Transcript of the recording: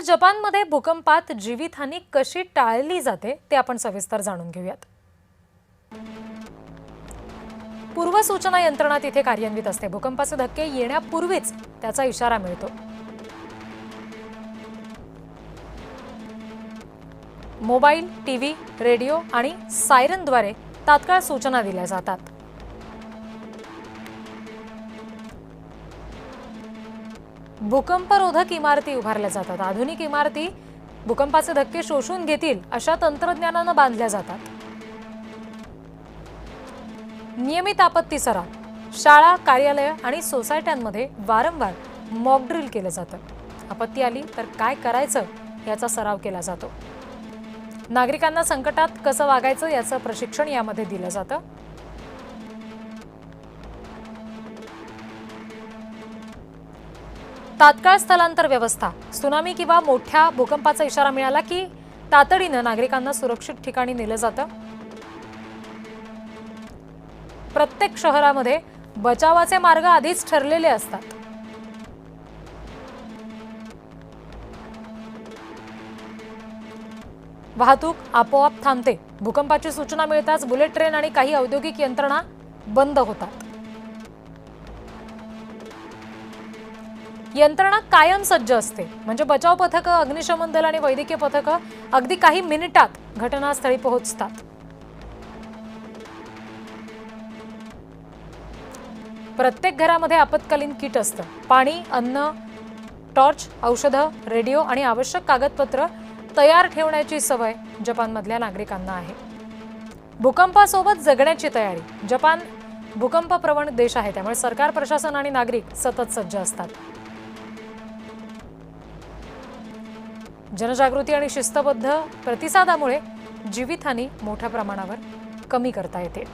जपानमध्ये भूकंपात जीवितहानी कशी टाळली जाते ते आपण सविस्तर जाणून घेऊयात। पूर्वसूचना यंत्रणा तिथे कार्यान्वित असते। भूकंपाचे धक्के येण्यापूर्वीच त्याचा इशारा मिळतो। मोबाईल, टीव्ही, रेडिओ आणि सायरनद्वारे तात्काळ सूचना दिल्या जातात। भूकंपरोधक इमारती उभारल्या जातात। आधुनिक इमारती भूकंपाचे धक्के शोषून घेतील अशा तंत्रज्ञानाने बांधल्या जातात। नियमित आपत्ती सराव, शाळा, कार्यालय आणि सोसायट्यांमध्ये वारंवार मॉक ड्रिल केलं जातं। आपत्ती आली तर काय करायचं याचा सराव केला जातो। नागरिकांना संकटात कसं वागायचं याचं प्रशिक्षण यामध्ये दिलं जातं। तात्काळ स्थलांतर व्यवस्था, त्सुनामी किंवा मोठ्या भूकंपाचा इशारा मिळाला की तातडीने नागरिकांना सुरक्षित ठिकाणी नेलं जातं। प्रत्येक शहरामध्ये बचावाचे मार्ग आधीच ठरलेले असतात। वाहतूक आपोआप थांबते। भूकंपाची सूचना मिळताच बुलेट ट्रेन आणि काही औद्योगिक यंत्रणा बंद होतात। यंत्रणा कायम सज्ज असते, म्हणजे बचाव पथकं, अग्निशमन दल आणि वैद्यकीय पथकं अगदी काही मिनिटात घटनास्थळी पोहोचतात। प्रत्येक घरामध्ये आपत्कालीन किट असतं। पाणी, अन्न, टॉर्च, औषधं, रेडिओ आणि आवश्यक कागदपत्र तयार ठेवण्याची सवय जपानमधल्या नागरिकांना आहे। भूकंपासोबत जगण्याची तयारी। जपान भूकंपप्रवण देश आहे, त्यामुळे सरकार, प्रशासन आणि नागरिक सतत सज्ज असतात। जनजागृती आणि शिस्तबद्ध प्रतिसादामुळे जीवितहानी मोठ्या प्रमाणावर कमी करता येते।